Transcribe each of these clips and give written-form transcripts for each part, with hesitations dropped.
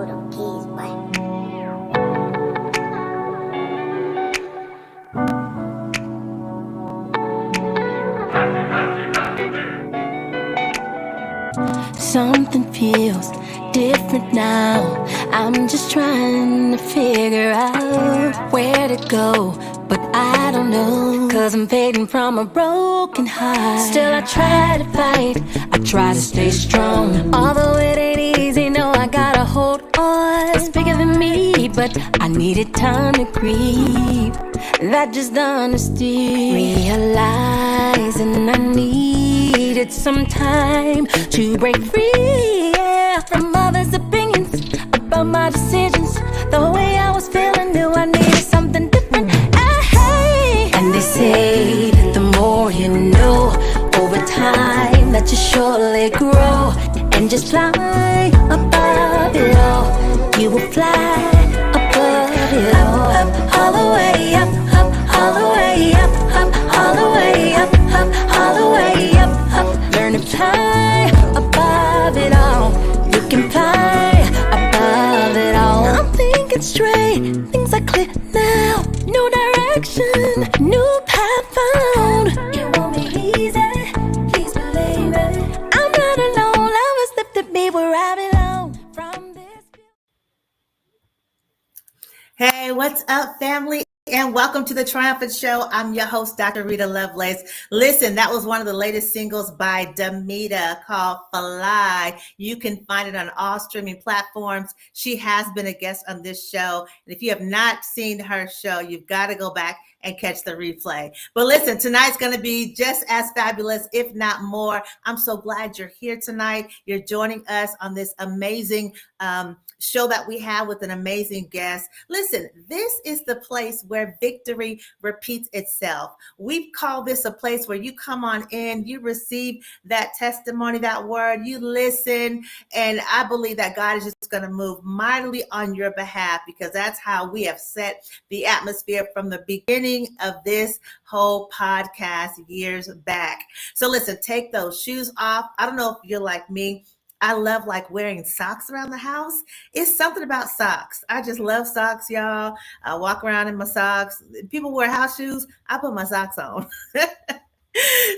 with them keys, boy. Something feels different now. I'm just trying to figure out where to go, but I don't know, 'cause I'm fading from a broken heart. Still I try to fight, I try to stay strong. Although it ain't easy, no, I gotta hold on. It's bigger than me, but I needed time to grieve. That just honesty, realizing I needed some time to break free, yeah, from others' opinions about my decisions. The way I was feeling, knew I needed something different. And they say that the more you know, over time, that you surely grow and just fly above it all. You will fly above it all. Up, all the way up, all the way up, all the way up, all the way up. Learn to fly above it all. You can fly above it all. I'm thinking straight, things are clear now. New direction, new path found. It won't be easy, please believe it. I'm not alone, love has lifted me where I belong. From this. Hey, what's up, family? And welcome to the Triumphant Show. I'm your host, DrSherida Lovelace. Listen, that was one of the latest singles by Demita called Fly. You can find it on all streaming platforms. She has been a guest on this show. And if you have not seen her show, you've got to go back and catch the replay. But listen, tonight's going to be just as fabulous, if not more. I'm so glad you're here tonight. You're joining us on this amazing show that we have with an amazing guest. Listen, this is the place where victory repeats itself. We call this a place where you come on in, you receive that testimony, that word, you listen, and I believe that God is just going to move mightily on your behalf, because that's how we have set the atmosphere from the beginning of this whole podcast years back. So listen, take those shoes off. I don't know if you're like me. I love like wearing socks around the house. It's something about socks. I just love socks, y'all. I walk around in my socks. People wear house shoes. I put my socks on.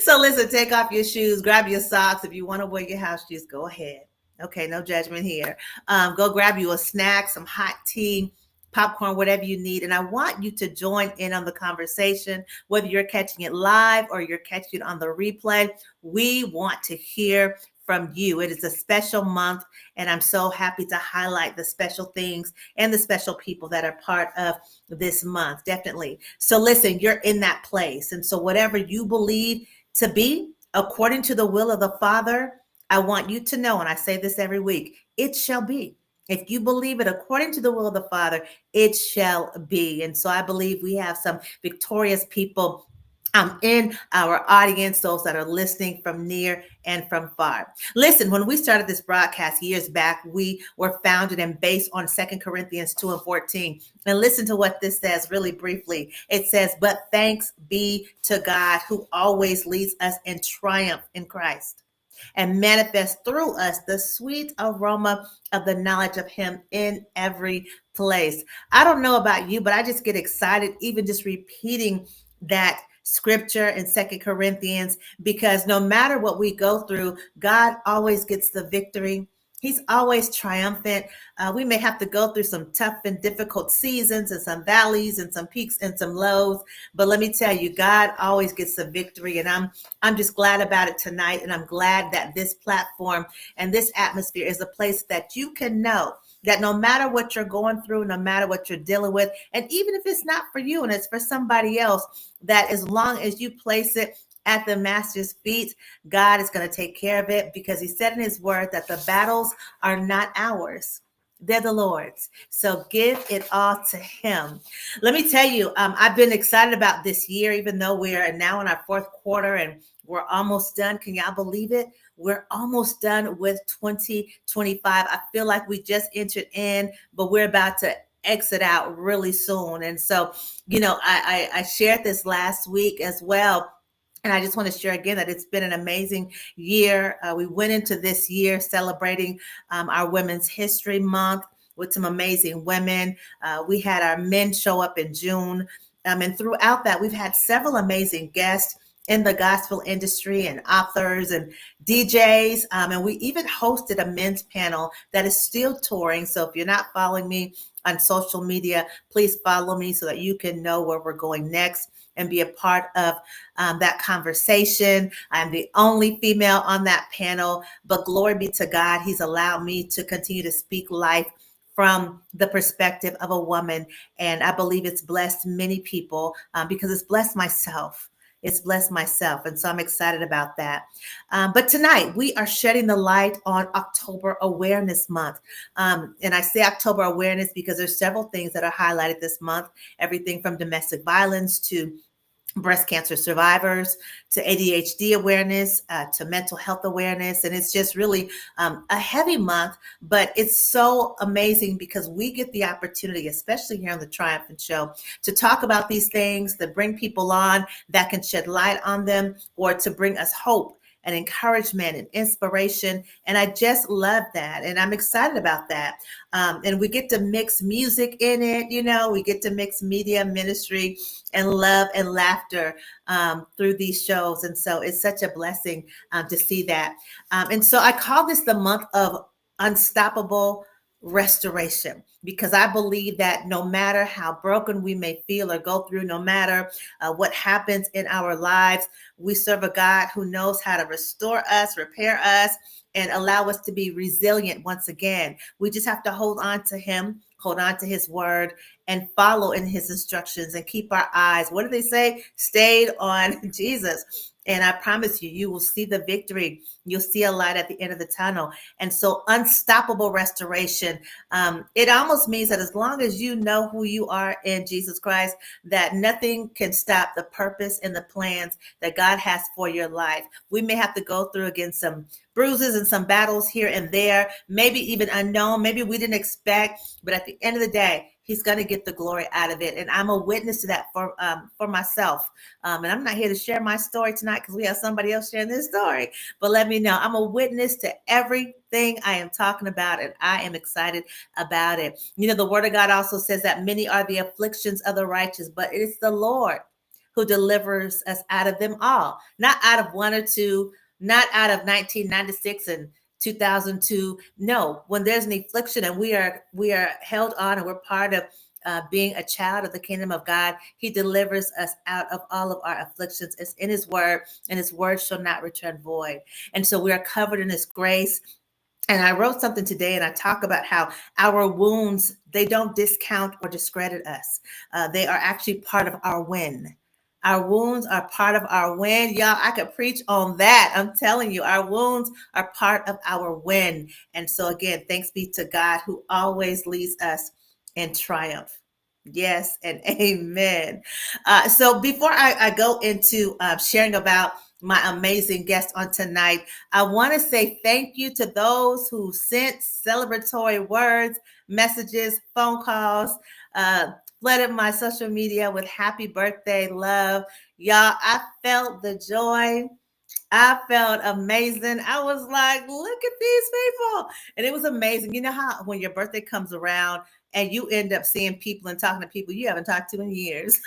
So listen, take off your shoes, grab your socks. If you want to wear your house shoes, go ahead. Okay, no judgment here. Go grab you a snack, some hot tea, popcorn, whatever you need. And I want you to join in on the conversation, whether you're catching it live or you're catching it on the replay. We want to hear from you. It is a special month, and I'm so happy to highlight the special things and the special people that are part of this month, definitely. So listen, you're in that place. And so whatever you believe to be according to the will of the Father, I want you to know, and I say this every week, it shall be. If you believe it according to the will of the Father, it shall be. And so I believe we have some victorious people in our audience, those that are listening from near and from far. Listen, when we started this broadcast years back, we were founded and based on 2 Corinthians 2:14. And listen to what this says really briefly. It says, "But thanks be to God who always leads us in triumph in Christ and manifests through us the sweet aroma of the knowledge of him in every place." I don't know about you, but I just get excited even just repeating that scripture in 2 Corinthians, because no matter what we go through, God always gets the victory. He's always triumphant. We may have to go through some tough and difficult seasons and some valleys and some peaks and some lows, but let me tell you, God always gets the victory, and I'm just glad about it tonight, and I'm glad that this platform and this atmosphere is a place that you can know that no matter what you're going through, no matter what you're dealing with, and even if it's not for you and it's for somebody else, that as long as you place it at the master's feet, God is going to take care of it, because he said in his word that the battles are not ours. They're the Lord's. So give it all to him. Let me tell you, I've been excited about this year, even though we're now in our fourth quarter and we're almost done. Can y'all believe it? We're almost done with 2025. I feel like we just entered in, but we're about to exit out really soon. And so, you know, I shared this last week as well. And I just want to share again that it's been an amazing year. We went into this year celebrating our Women's History Month. with some amazing women. We had our men show up in June. And throughout that, we've had several amazing guests in the gospel industry and authors and DJs. And we even hosted a men's panel that is still touring. So if you're not following me on social media, please follow me so that you can know where we're going next and be a part of that conversation. I'm the only female on that panel, but glory be to God. He's allowed me to continue to speak life from the perspective of a woman. And I believe it's blessed many people because it's blessed myself. It's blessed myself. And so I'm excited about that. But tonight we are shedding the light on October Awareness Month. And I say October Awareness because there's several things that are highlighted this month, everything from domestic violence to breast cancer survivors, to ADHD awareness, to mental health awareness. And it's just really a heavy month, but it's so amazing because we get the opportunity, especially here on the Triumphant Show, to talk about these things, to bring people on that can shed light on them, or to bring us hope and encouragement and inspiration. And I just love that. And I'm excited about that. And we get to mix music in it. We get to mix media, ministry, and love and laughter through these shows. And so it's such a blessing to see that. And so I call this the month of unstoppable restoration, because I believe that no matter how broken we may feel or go through, no matter what happens in our lives, we serve a God who knows how to restore us, repair us, and allow us to be resilient once again. We just have to hold on to him, hold on to his word, and follow in his instructions and keep our eyes, what do they say? Stayed on Jesus. And I promise you, you will see the victory. You'll see a light at the end of the tunnel. And so unstoppable restoration, it almost means that as long as you know who you are in Jesus Christ, that nothing can stop the purpose and the plans that God has for your life. We may have to go through again some bruises and some battles here and there, maybe even unknown, maybe we didn't expect, but at the end of the day, he's going to get the glory out of it. And I'm a witness to that for myself. And I'm not here to share my story tonight because we have somebody else sharing this story. But let me know. I'm a witness to everything I am talking about, and I am excited about it. The word of God also says that many are the afflictions of the righteous, but it's the Lord who delivers us out of them all. Not out of one or two, not out of 1996 and 2002. No, when there's an affliction and we are held on and we're part of being a child of the kingdom of God, he delivers us out of all of our afflictions. It's in his word, and his word shall not return void. And so we are covered in his grace. And I wrote something today, and I talk about how our wounds, they don't discount or discredit us. They are actually part of our win. Our wounds are part of our win. Y'all, I could preach on that. I'm telling you, our wounds are part of our win. And so again, thanks be to God who always leads us in triumph. Yes, and amen. So before I go into sharing about my amazing guest on tonight, I want to say thank you to those who sent celebratory words, messages, phone calls, flooded my social media with happy birthday love. Y'all, I felt the joy. I felt amazing. I was like, look at these people. And it was amazing. You know how when your birthday comes around and you end up seeing people and talking to people you haven't talked to in years.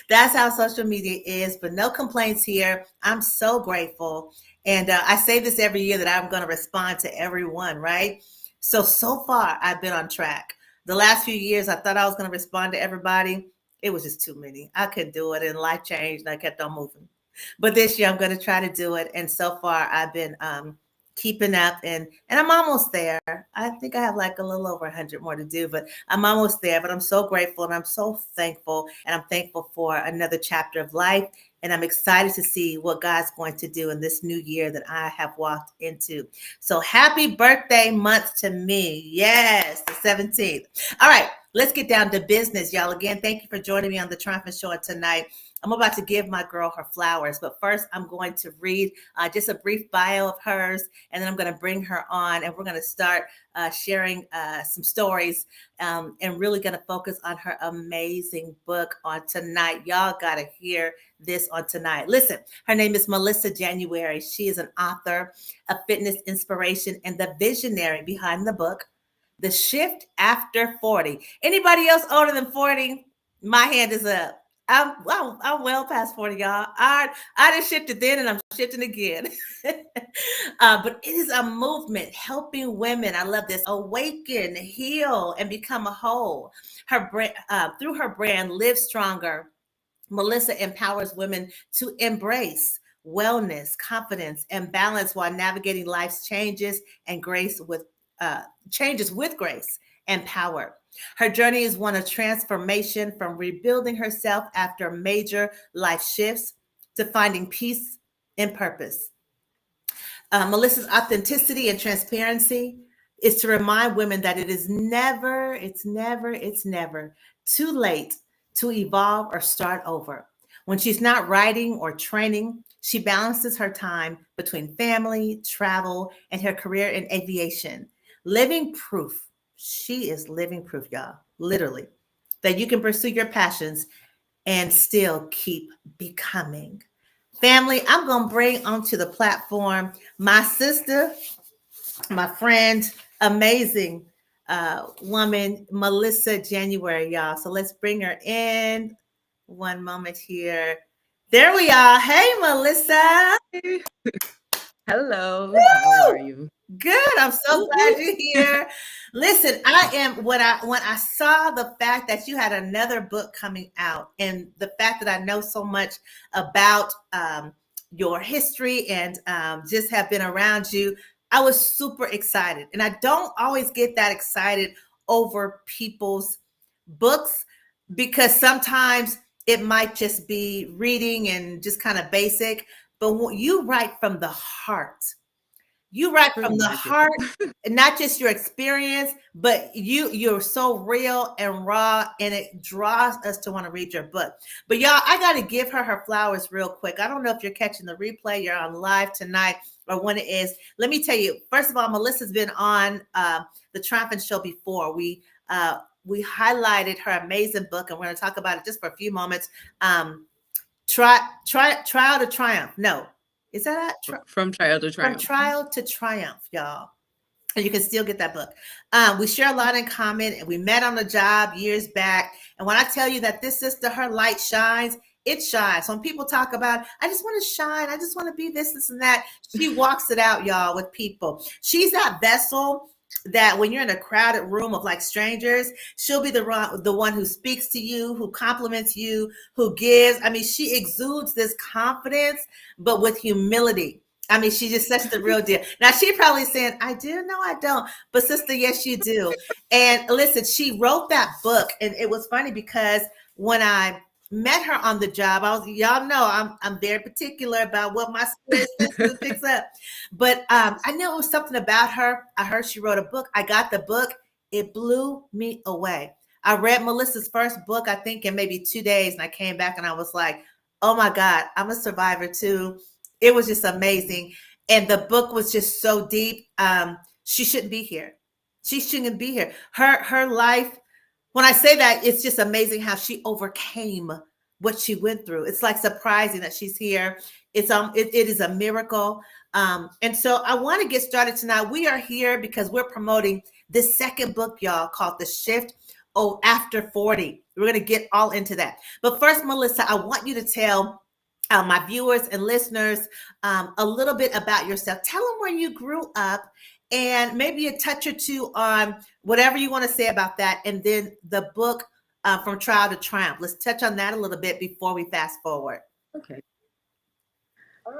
That's how social media is, but no complaints here. I'm so grateful. And I say this every year that I'm going to respond to everyone, right? So far, I've been on track. The last few years, I thought I was going to respond to everybody. It was just too many. I couldn't do it, and life changed, and I kept on moving. But this year, I'm going to try to do it. And so far, I've been keeping up, and I'm almost there. I think I have like a little over 100 more to do, but I'm almost there. But I'm so grateful, and I'm so thankful, and I'm thankful for another chapter of life. And I'm excited to see what God's going to do in this new year that I have walked into. So happy birthday month to me. Yes, the 17th. All right, let's get down to business, y'all. Again, thank you for joining me on the Triumphant Show tonight. I'm about to give my girl her flowers, but first I'm going to read just a brief bio of hers, and then I'm going to bring her on, and we're going to start sharing some stories and really going to focus on her amazing book on tonight. Y'all got to hear this on tonight. Listen, her name is Melissa January. She is an author, a fitness inspiration, and the visionary behind the book, The shift after 40. Anybody else older than 40? My hand is up. I'm well past 40, y'all. I just shifted then and I'm shifting again. But it is a movement helping women. I love this. Awaken, heal, and become a whole. Through her brand, Live Stronger, Melissa empowers women to embrace wellness, confidence, and balance while navigating life's uh, changes with grace and power. Her journey is one of transformation, from rebuilding herself after major life shifts to finding peace and purpose. Melissa's authenticity and transparency is to remind women that it is never, it's never too late to evolve or start over. When she's not writing or training, she balances her time between family, travel, and her career in aviation. Living proof. She is living proof, y'all, literally, that you can pursue your passions and still keep becoming. Family, I'm going to bring onto the platform my sister, my friend, amazing woman, Melissa January, y'all. So let's bring her in. One moment here. There we are. Hey, Melissa. Hello, how are Woo! you? Good. I'm so glad you're here. Listen, I am when I saw the fact that you had another book coming out, and the fact that I know so much about your history and just have been around you, I was super excited. And I don't always get that excited over people's books, because sometimes it might just be reading and just kind of basic. But when you write from the heart, you write Pretty from the much it. heart, and not just your experience, but you're so real and raw, and it draws us to want to read your book. But y'all, I got to give her flowers real quick. I don't know if you're catching the replay, you're on live tonight, or when it is. Let me tell you, first of all, Melissa's been on the Triumphant Show before. We highlighted her amazing book, and we're going to talk about it just for a few moments. Trial to Triumph. No, is that From trial to From triumph. Trial to Triumph, y'all? And you can still get that book. We share a lot in common, and we met on the job years back. And when I tell you that this sister, her light shines, it shines. So when people talk about, I just want to shine, I just want to be this, and that, she walks it out, y'all, with people. She's that vessel that when you're in a crowded room of like strangers, she'll be the one who speaks to you, who compliments you, who gives. I mean, she exudes this confidence, but with humility. I mean, she's just such the real deal. Now, she probably saying, I do? No, I don't. But sister, yes, you do. And listen, she wrote that book. And it was funny because when I met her on the job, y'all know, I'm very particular about what my spirit senses picks up. But I knew it was something about her. I heard she wrote a book. I got the book. It blew me away. I read Melissa's first book, I think, in maybe 2 days. And I came back and I was like, oh my God, I'm a survivor too. It was just amazing. And the book was just so deep. She shouldn't be here. She shouldn't be here. Her life, when I say that, it's just amazing how she overcame what she went through. It's like surprising that she's here. It is a miracle. And so I want to get started tonight. We are here because we're promoting this second book, y'all, called The Shift After 40. We're going to get all into that. But first, Melissa, I want you to tell my viewers and listeners a little bit about yourself. Tell them where you grew up, and maybe a touch or two on whatever you want to say about that. And then the book, From Trial to Triumph. Let's touch on that a little bit before we fast forward. Okay.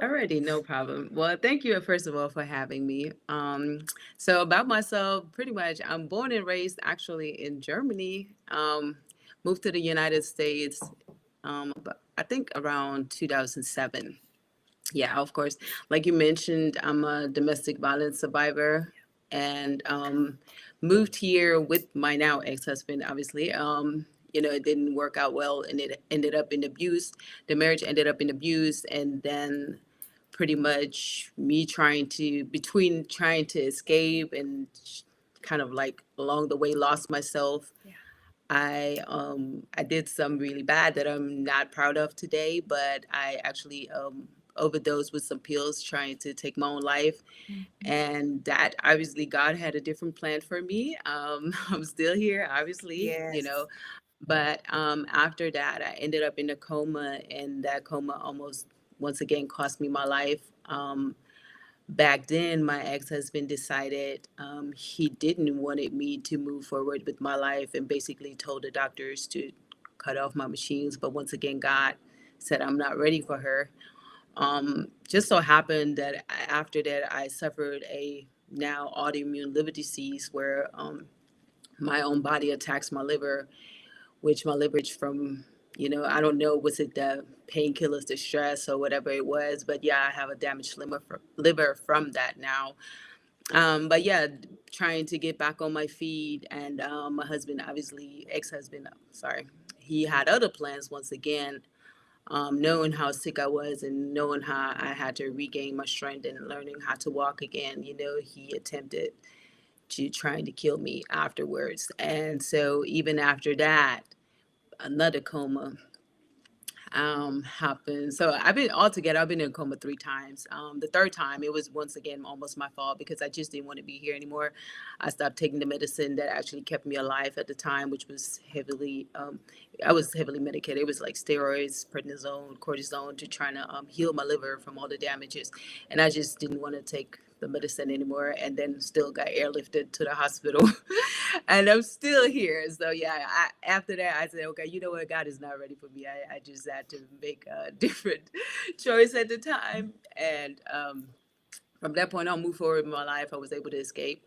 Alrighty, no problem. Well, thank you first of all for having me. So about myself, pretty much, I'm born and raised actually in Germany. Moved to the United States, but I think around 2007. Yeah, of course. Like you mentioned, I'm a domestic violence survivor, and moved here with my now ex-husband. Obviously, it didn't work out well, and it ended up in abuse. The marriage ended up in abuse, and then pretty much me trying to escape and kind of like along the way lost myself. Yeah. I did some really bad that I'm not proud of today, but I actually overdosed with some pills trying to take my own life. Mhm. And that obviously God had a different plan for me. I'm still here, obviously, Yes. but after that, I ended up in a coma, and that coma almost once again cost me my life. Back then, my ex-husband decided he didn't wanted me to move forward with my life, and basically told the doctors to cut off my machines. But once again, God said I'm not ready for her. Just so happened that after that, I suffered a now autoimmune liver disease where my own body attacks my liver, which my liver from, I don't know, was it the painkillers, the stress, or whatever it was, but yeah, I have a damaged liver from that now. But yeah, trying to get back on my feet, and my husband, obviously, ex-husband, sorry, he had other plans once again. Knowing how sick I was and knowing how I had to regain my strength and learning how to walk again, he attempted to trying to kill me afterwards. And so even after that, another coma happened. So I've been in a coma 3 times. The third time it was once again almost my fault because I just didn't want to be here anymore. I stopped taking the medicine that actually kept me alive at the time, which was heavily I was heavily medicated. It was like steroids, prednisone, cortisone to trying to heal my liver from all the damages, and I just didn't want to take the medicine anymore, and then still got airlifted to the hospital. And I'm still here. So yeah, after that I said, okay, you know what, God is not ready for me. I just had to make a different choice at the time. And from that point on, move forward in my life, I was able to escape.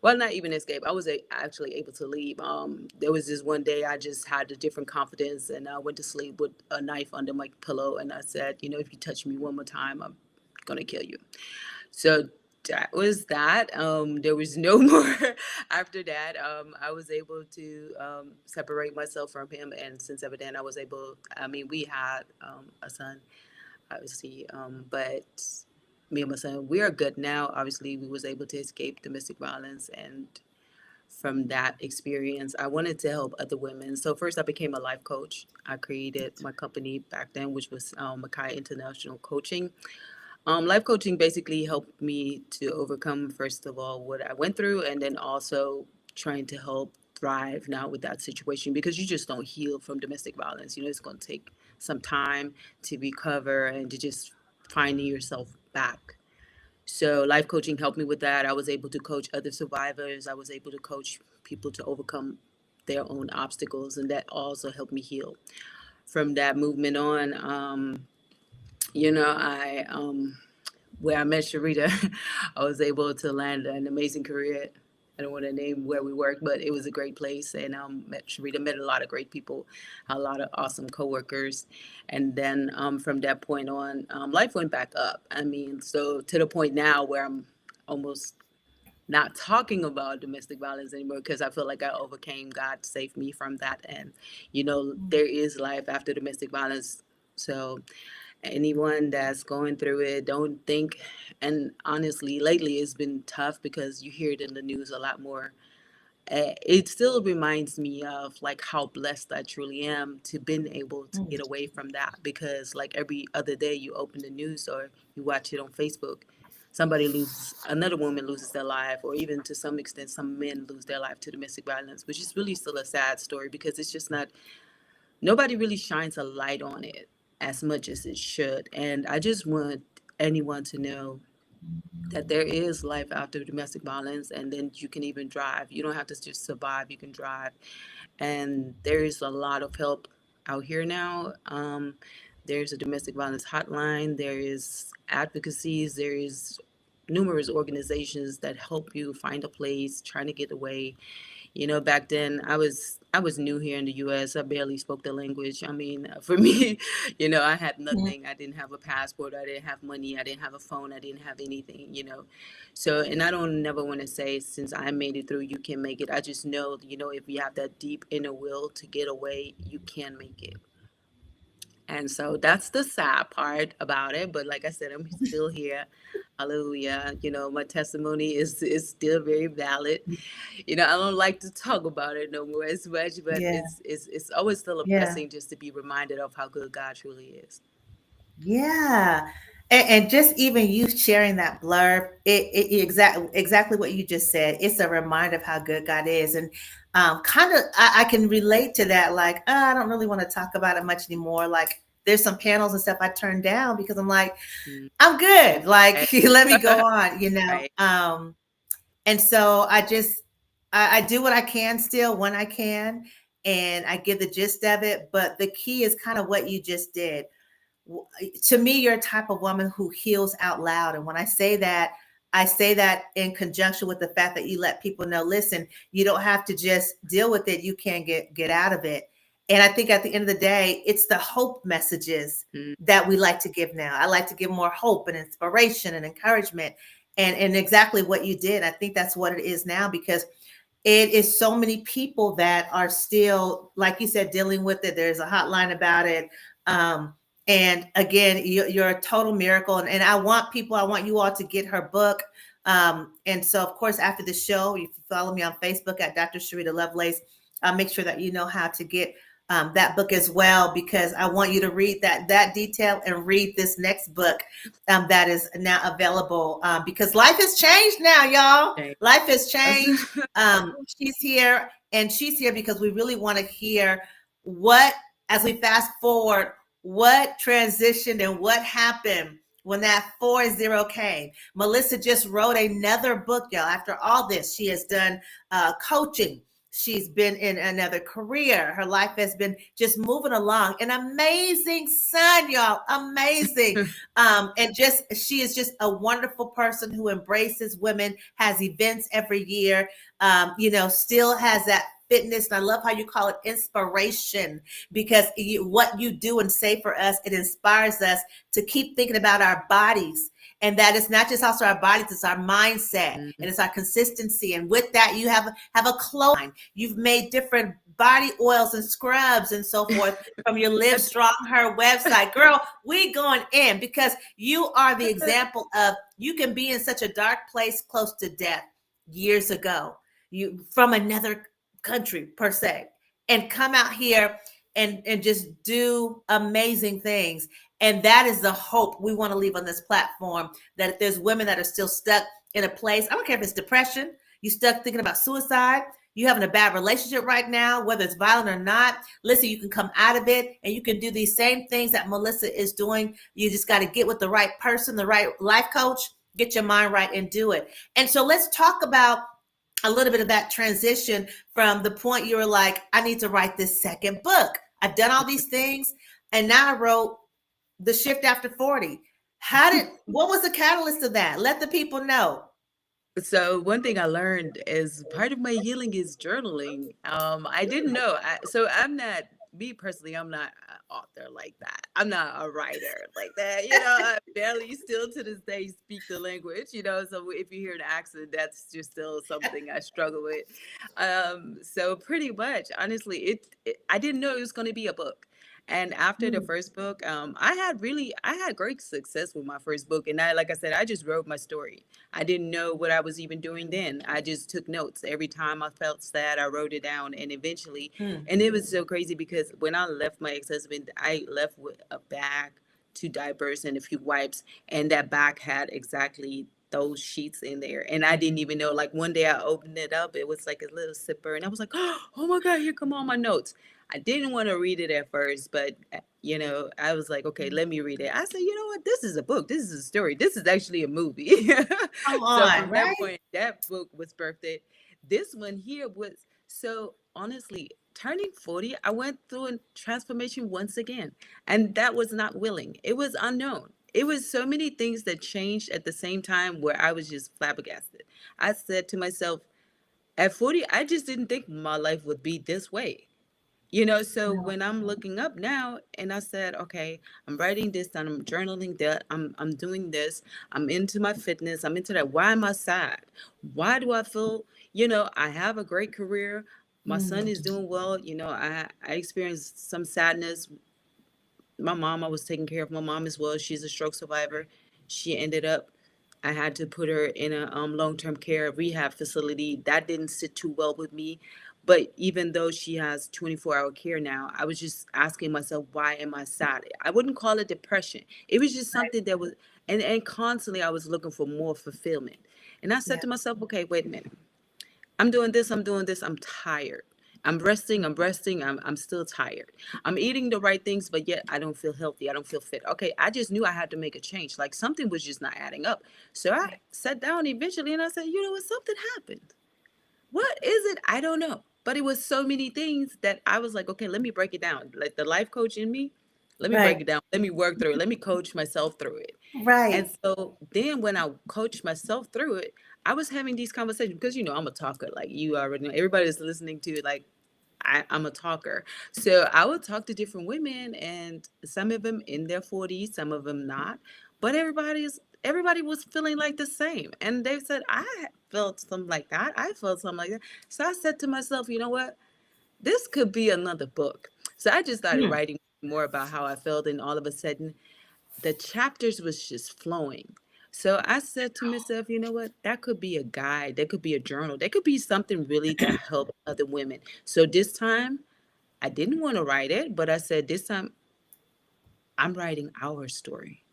Well, not even escape. I was actually able to leave. There was this one day I just had a different confidence, and I went to sleep with a knife under my pillow, and I said, if you touch me one more time, I'm gonna kill you. So that was that. There was no more after that. I was able to separate myself from him, and since ever then, I was able. I mean, we had a son, obviously, but me and my son, we are good now. Obviously, we was able to escape domestic violence, and from that experience, I wanted to help other women. So first, I became a life coach. I created my company back then, which was Makai International Coaching. Life coaching basically helped me to overcome, first of all, what I went through, and then also trying to help thrive now with that situation because you just don't heal from domestic violence. It's going to take some time to recover and to just finding yourself back. So, life coaching helped me with that. I was able to coach other survivors, I was able to coach people to overcome their own obstacles, and that also helped me heal. From that movement on, I where I met Sherida, I was able to land an amazing career. I don't want to name where we worked, but it was a great place. And met Sherida, met a lot of great people, a lot of awesome coworkers. And then from that point on, life went back up. I mean, so to the point now where I'm almost not talking about domestic violence anymore because I feel like I overcame. God saved me from that. And, there is life after domestic violence. So anyone that's going through it, don't think. And honestly, lately it's been tough because you hear it in the news a lot more. It still reminds me of like how blessed I truly am to been able to get away from that, because like every other day you open the news or you watch it on Facebook, another woman loses their life, or even to some extent some men lose their life to domestic violence, which is really still a sad story because it's just not, nobody really shines a light on it as much as it should. And I just want anyone to know that there is life after domestic violence, and then you can even drive. You don't have to just survive, you can drive. And there is a lot of help out here now. There's a domestic violence hotline, there is advocacies, there is numerous organizations that help you find a place trying to get away. Back then I was new here in the US. I barely spoke the language. I mean, for me, I had nothing. I didn't have a passport. I didn't have money. I didn't have a phone. I didn't have anything. So, and I don't never want to say since I made it through, you can make it. I just know, if you have that deep inner will to get away, you can make it. And so that's the sad part about it. But like I said, I'm still here. Hallelujah. My testimony is still very valid. I don't like to talk about it no more as much, but Yeah. it's always still a Yeah. blessing just to be reminded of how good God truly is. Yeah. And just even you sharing that blurb, exactly what you just said. It's a reminder of how good God is, and kind of I can relate to that. Like, I don't really want to talk about it much anymore. Like, there's some panels and stuff I turned down because I'm like, Mm, I'm good. Like, right. let me go on. Right. And so I do what I can still when I can, and I give the gist of it. But the key is kind of what you just did. To me, you're a type of woman who heals out loud. And when I say that in conjunction with the fact that you let people know, listen, you don't have to just deal with it. You can get out of it. And I think at the end of the day, it's the hope messages Mm, that we like to give now. I like to give more hope and inspiration and encouragement. And exactly what you did. I think that's what it is now, because it is so many people that are still, like you said, dealing with it. There's a hotline about it. Um, and again, you're a total miracle. And I want you all to get her book. And so, of course, after the show, if you follow me on Facebook at Dr. Sherida Lovelace, I'll make sure that you know how to get that book as well, because I want you to read that detail and read this next book that is now available, because life has changed now, y'all. okay. Life has changed. She's here, and she's here because we really want to hear what, as we fast forward, what transitioned and what happened when that 4-0 came. Melissa just wrote another book, y'all. After all this, she has done coaching. She's been in another career. Her life has been just moving along. An amazing son, y'all. Amazing. And just she is just a wonderful person who embraces women, has events every year, still has that fitness. And I love how you call it inspiration, because what you do and say for us, it inspires us to keep thinking about our bodies. And that it's not just also our bodies, it's our mindset, Mm, and it's our consistency. And with that, you have a clone. You've made different body oils and scrubs and so forth from your Live Strong Her website. Girl, we going in because you are the example of, you can be in such a dark place close to death years ago, you from another country per se, and come out here and just do amazing things. And that is the hope we want to leave on this platform, that if there's women that are still stuck in a place, I don't care if it's depression, you stuck thinking about suicide, you having a bad relationship right now, whether it's violent or not, listen, you can come out of it, and you can do these same things that Melissa is doing. You just got to get with the right person, the right life coach, get your mind right, and do it. And so let's talk about a little bit of that transition from the point you were like, I need to write this second book. I've done all these things, and now I wrote The Shift After 40. What was the catalyst of that? Let the people know. So one thing I learned is part of my healing is journaling. I didn't know. So I'm not, me personally, I'm not an author like that. I'm not a writer like that. I barely still to this day speak the language, so if you hear an accent, that's just still something I struggle with. So pretty much, honestly, I didn't know it was going to be a book. And after the Mm, first book, I had great success with my first book. And like I said, I just wrote my story. I didn't know what I was even doing then. I just took notes. Every time I felt sad, I wrote it down. And eventually, mm, and it was so crazy because when I left my ex-husband, I left with a bag, two diapers, and a few wipes. And that bag had exactly those sheets in there. And I didn't even know. Like one day I opened it up, it was like a little zipper. And I was like, oh my God, here come all my notes. I didn't want to read it at first, but I was like, okay, let me read it. I said, you know what? This is a book. This is a story. This is actually a movie. come So on, from that right? point, that book was birthed. This one here was so honestly, turning 40, I went through a transformation once again. And that was not willing. It was unknown. It was so many things that changed at the same time where I was just flabbergasted. I said to myself, at 40, I just didn't think my life would be this way. So No. when I'm looking up now and I said, okay, I'm writing this down, I'm journaling that, I'm doing this, I'm into my fitness, I'm into that. Why am I sad? Why do I feel, I have a great career. My son is Mm, doing well. I experienced some sadness. My mom, I was taking care of my mom as well. She's a stroke survivor. She ended up, I had to put her in a long-term care rehab facility. That didn't sit too well with me. But even though she has 24-hour care now, I was just asking myself, why am I sad? I wouldn't call it depression. It was just something that was, and constantly I was looking for more fulfillment. And I said Yeah. to myself, okay, wait a minute. I'm doing this, I'm doing this, I'm tired. I'm resting, I'm still tired. I'm eating the right things, but yet I don't feel healthy. I don't feel fit. Okay, I just knew I had to make a change. Like something was just not adding up. So I Right. sat down eventually and I said, you know what, something happened. What is it? I don't know. But it was so many things that I was like, okay, let me break it down. Like the life coach in me, let me break Right. it down. Let me work through it. Let me coach myself through it. And Right. so then when I coached myself through it, I was having these conversations because, I'm a talker. Like you already know, everybody is listening to it. Like I'm a talker. So I would talk to different women, and some of them in their 40s, some of them not. But everybody was feeling like the same. And they said, I felt something like that. I felt something like that. So I said to myself, you know what? This could be another book. So I just started Mm. writing more about how I felt, and all of a sudden the chapters was just flowing. So I said to myself, you know what? That could be a guide. That could be a journal. That could be something really that help other women. So this time I didn't want to write it, but I said this time I'm writing our story.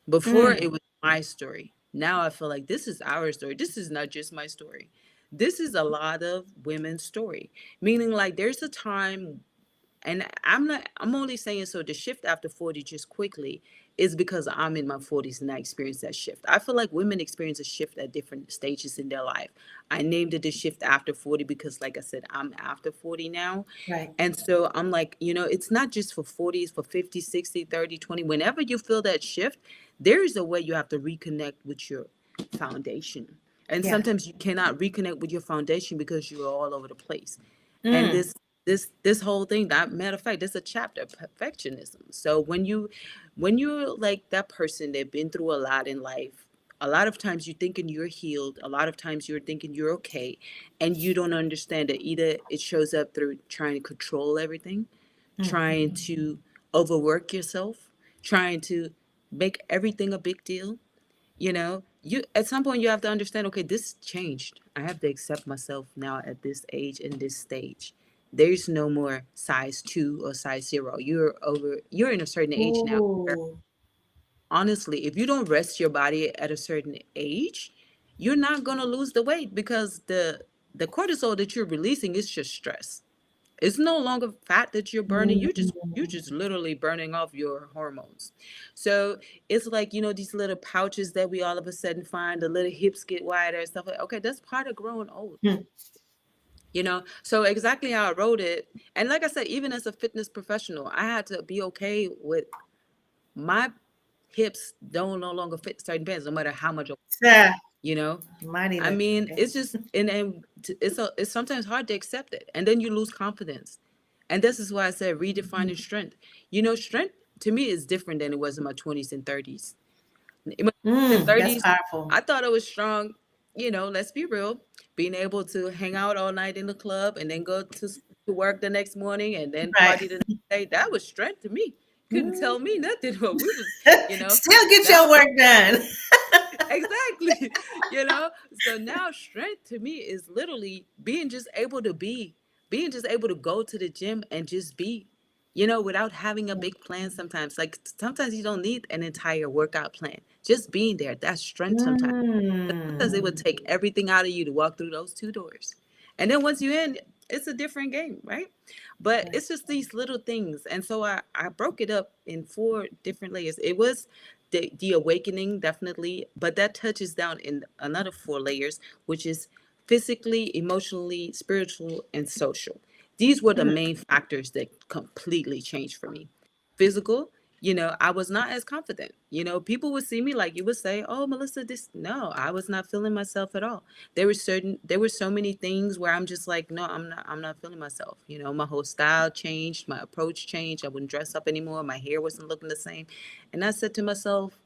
Before Mm. it was my story. Now I feel like this is our story. This is not just my story. This is a lot of women's story. Meaning like there's a time, and I'm only saying so the shift after 40 just quickly is because I'm in my 40s and I experienced that shift. I feel like women experience a shift at different stages in their life. I named it the shift after 40 because like I said, I'm after 40 now. Right. And so I'm like, it's not just for 40, it's for 50, 60, 30, 20. Whenever you feel that shift, there is a way you have to reconnect with your foundation. And Yeah. sometimes you cannot reconnect with your foundation because you're all over the place. And Mm. this whole thing, that matter of fact, there's a chapter, perfectionism. So when you're like that person that been through a lot in life, a lot of times you're thinking you're healed, a lot of times you're thinking you're okay, and you don't understand that either it shows up through trying to control everything, Mm. trying to overwork yourself, trying to make everything a big deal. You at some point you have to understand, okay, this changed. I have to accept myself now at this age and this stage. There's no more size 2 or size 0. You're in a certain age now where, Ooh. honestly, if you don't rest your body at a certain age, you're not going to lose the weight because the cortisol that you're releasing is just stress. It's no longer fat that you're burning. You're just literally burning off your hormones. So it's like, these little pouches that we all of a sudden find, the little hips get wider and stuff like, okay, that's part of growing old. Mm. So exactly how I wrote it. And like I said, even as a fitness professional, I had to be okay with my hips don't no longer fit certain bands, no matter how much Yeah. you know Mine I either. mean, Yeah. it's just, it's sometimes hard to accept it, and then you lose confidence. And this is why I said redefining strength. Strength to me is different than it was in my 20s and 30s. In my 20s and Mm. That's 30s, powerful. I thought I was strong. Let's be real, being able to hang out all night in the club and then go to work the next morning and then Right. party the next day, that was strength to me. Couldn't Mm. tell me nothing. But we was, Still get now. your work done. Exactly. So now strength to me is literally being just able to go to the gym and just be, without having a big plan. Sometimes you don't need an entire workout plan. Just being there, that's strength sometimes. Sometimes Mm. it would take everything out of you to walk through those two doors. And then once you're in, it's a different game, right? But Right. it's just these little things. And so I broke it up in 4 different layers. It was the awakening, definitely, but that touches down in another 4 layers, which is physically, emotionally, spiritual, and social. These were the Mm. main factors that completely changed for me. Physical, I was not as confident. People would see me, like you would say, "Oh, Melissa, this." No, I was not feeling myself at all. There were so many things where I'm just like, no, I'm not feeling myself. My whole style changed, my approach changed. I wouldn't dress up anymore. My hair wasn't looking the same. And I said to myself,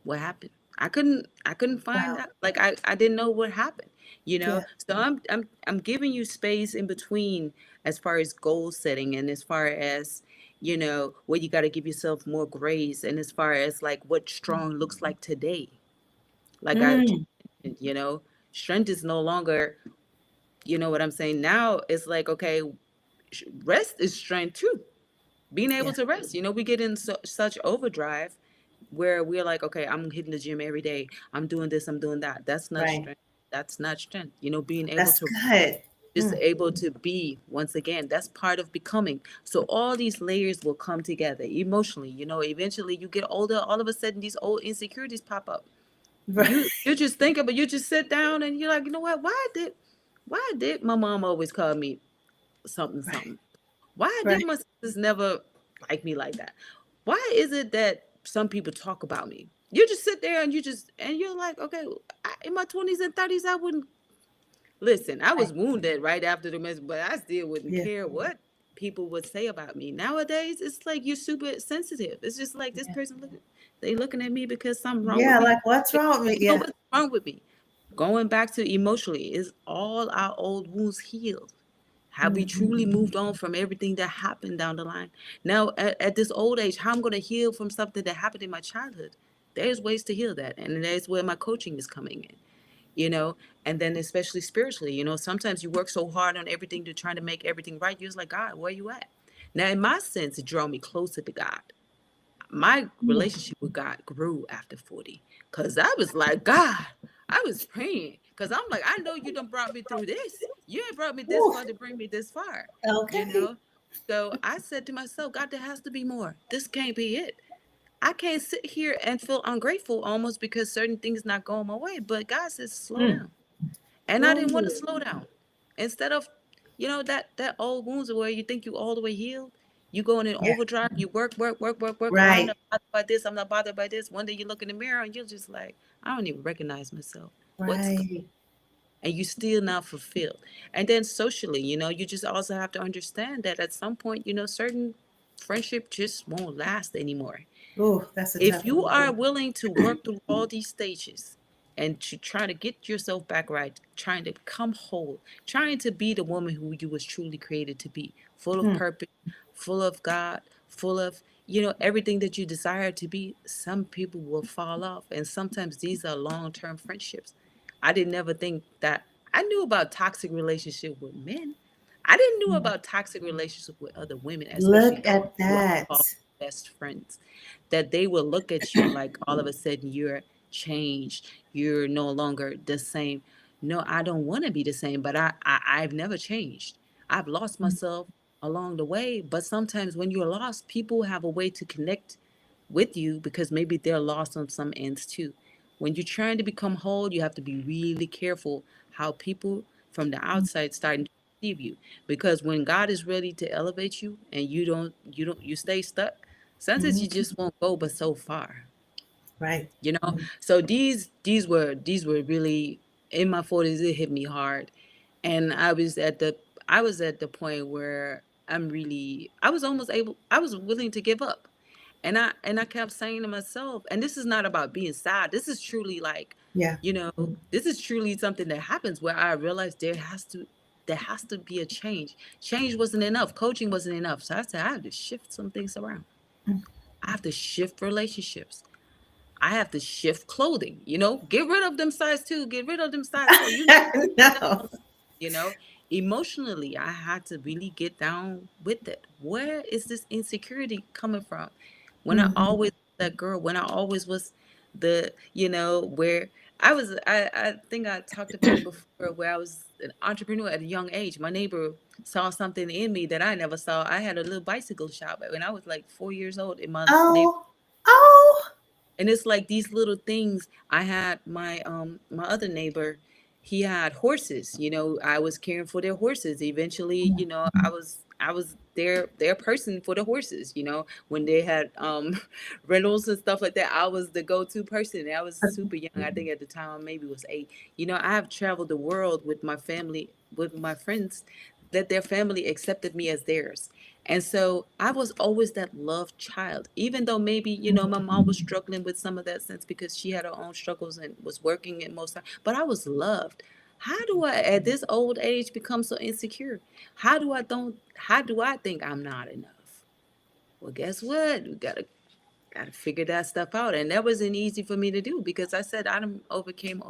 what happened? I couldn't find Wow. out. Like I didn't know what happened. Yeah. So I'm giving you space in between, as far as goal setting, and as far as, where you got to give yourself more grace, and as far as like what strong looks like today. Like I just Mm. mentioned, strength is no longer, You know what I'm saying? Now it's like, okay, rest is strength too. Being able Yeah. to rest. We get in such overdrive where we're like, okay, I'm hitting the gym every day. I'm doing this, I'm doing that. That's not Right. strength. That's not strength. Being able That's to good. just Mm. able to be once again, that's part of becoming. So all these layers will come together emotionally. Eventually you get older, all of a sudden these old insecurities pop up. Right. You just think about, you just sit down and you're like, you know what, why did my mom always call me something Right. something? Why Right. did my sisters never like me like that? Why is it that some people talk about me? You just sit there and you're like, okay, in my 20s and 30s, I wouldn't listen. I Right. was wounded right after the mess, but I still wouldn't Yeah. care what people would say about me. Nowadays, it's like you're super sensitive. It's just like this Yeah. person they looking at me because something wrong with Yeah. me. Like, what's wrong with me? You know Yeah. what's wrong with me? Going back to emotionally, is all our old wounds healed? Have we Hmm. truly moved on from everything that happened down the line? Now, at this old age, how I'm going to heal from something that happened in my childhood? There's ways to heal that. And that's where my coaching is coming in, you know, and then especially spiritually, sometimes you work so hard on everything to try to make everything right. You're just like, God, where you at? Now, in my sense, it drew me closer to God. My Mm. relationship with God grew after 40 because I was like, God, I was praying because I'm like, I know you done brought me through this. You ain't brought me this Woo. far to bring me this far, you Okay. know? So I said to myself, God, there has to be more. This can't be it. I can't sit here and feel ungrateful almost because certain things not going my way. But God says, slow Mm. down. And I didn't want to Ooh. slow down. Instead of, that old wounds where you think you all the way healed, you go in an Yeah. overdrive, you work, work, work, work, work. Oh, I'm Right. not bothered by this, I'm not bothered by this. One day you look in the mirror and you're just like, I don't even recognize myself. What's Right. and you still not fulfilled. And then socially, you just also have to understand that at some point, certain friendship just won't last anymore. Ooh, that's a If tough you one. are willing to work through all these stages and to try to get yourself back right, trying to become whole, trying to be the woman who you was truly created to be, full of Mm. purpose, full of God, full of, everything that you desire to be, some people will fall off. And sometimes these are long-term friendships. I didn't ever think that I knew about toxic relationship with men. I didn't know Mm. about toxic relationship with other women, especially Look those at who I that. call best friends, that they will look at you like all of a sudden you're changed, you're no longer the same. No, I don't want to be the same, but I've never changed. I've lost Mm. myself along the way, but sometimes when you're lost, people have a way to connect with you because maybe they're lost on some ends too. When you're trying to become whole, you have to be really careful how people from the outside starting to perceive you, because when God is ready to elevate you and you stay stuck, sometimes Mhm. you just won't go but so far. Right. So these were really in my 40s. It hit me hard, and I was at the point where I was almost able, I was willing to give up. And I kept saying to myself, and this is not about being sad, this is truly like, Yeah. this is truly something that happens where I realized there has to be a change wasn't enough, coaching wasn't enough, so I said I have to shift some things around. Mm. I have to shift relationships. I have to shift clothing, get rid of them size 2, get rid of them size 4. No. You know, Emotionally, I had to really get down with it. Where is this insecurity coming from? When I Mhm. always that girl, when I always was where I think I talked about it before, where I was an entrepreneur at a young age. My neighbor saw something in me that I never saw. I had a little bicycle shop when I was like 4 years old in my neighborhood. Oh. Oh. And it's like these little things. I had my other neighbor, he had horses. I was caring for their horses. Eventually, I was their person for the horses. When they had rentals and stuff like that, I was the go-to person. I was super young. I think at the time I maybe was 8. I have traveled the world with my family, with my friends, that their family accepted me as theirs. And so I was always that loved child, even though maybe, my mom was struggling with some of that sense because she had her own struggles and was working at most time, but I was loved. How do I, at this old age, become so insecure? How do I think I'm not enough? Well, guess what? We gotta figure that stuff out. And that wasn't easy for me to do because I said I done overcame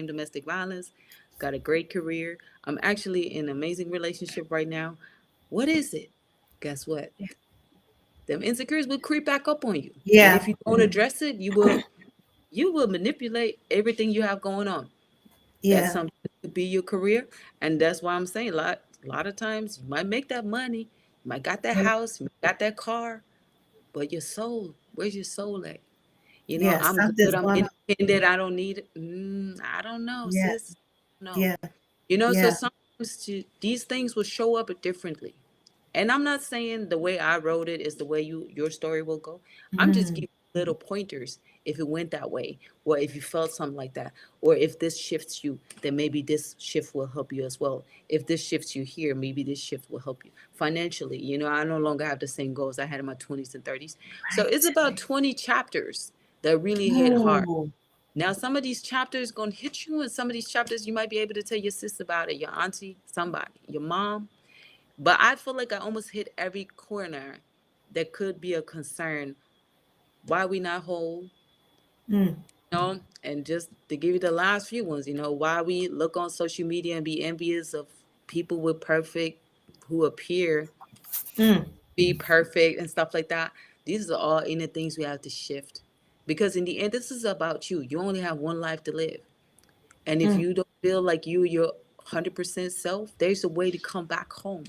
domestic violence. got a great career. I'm actually in an amazing relationship right now. What is it? Guess what? Them insecurities will creep back up on you. And Yeah. if you don't address it, you will manipulate everything you have going on. That's Yeah. something that could be your career. And that's why I'm saying a lot of times you might make that money, you might got that Yeah. house, you might got that car, but your soul, where's your soul at? Yeah. I'm good, Something's I'm going on. independent, I don't need it. I don't know, Yeah. sis. No. Yeah. So Yeah. sometimes these things will show up differently. And I'm not saying the way I wrote it is the way your story will go. I'm just Mm, giving little pointers if it went that way, or if you felt something like that, or if this shifts you, then maybe this shift will help you as well. If this shifts you here, maybe this shift will help you financially. I no longer have the same goals I had in my 20s and 30s. So it's right. about 20 chapters that really hit hard. Ooh. Now, some of these chapters gonna hit you, and some of these chapters you might be able to tell your sister about it, your auntie, somebody, your mom. But I feel like I almost hit every corner that could be a concern. Why we not whole? Mm, And just to give you the last few ones, why we look on social media and be envious of people with perfect, who appear mm, be perfect and stuff like that. These are all inner things we have to shift. Because in the end, this is about you. You only have one life to live. And if mm, you don't feel like your 100% self, there's a way to come back home.